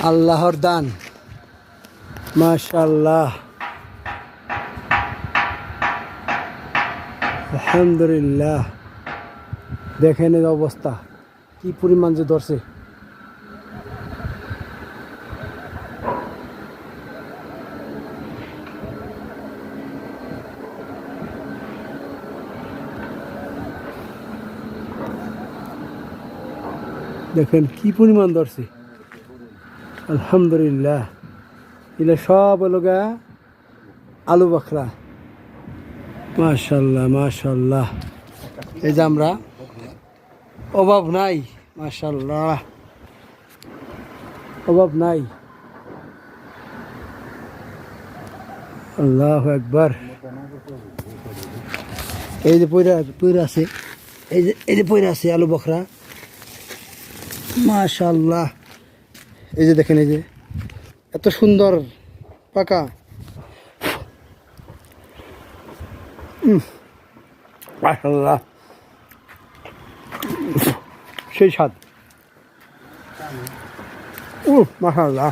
আল্লাহর দান, মাশাআল্লাহ, আলহামদুলিল্লাহ। দেখেন এর অবস্থা কি পরিমাণ যে ধরছে। দেখেন কি পরিমাণ ধরছে, আলহামদুলিল্লাহ। এগুলো সব হলো গা আলু বখরা, মাশাআল্লাহ মাশাআল্লাহ। এই যে আমরা অভাব নাই, মাশাআল্লাহ, অভাব নাই। আল্লাহু আকবার। এই যে পয়রা আছে, এই যে পয়রা আছে আলু বখরা, মাশাআল্লাহ। এই যে দেখেন, এই যে এত সুন্দর পাকা, মাশাআল্লাহ, সেই স্বাদ, মাশাআল্লাহ।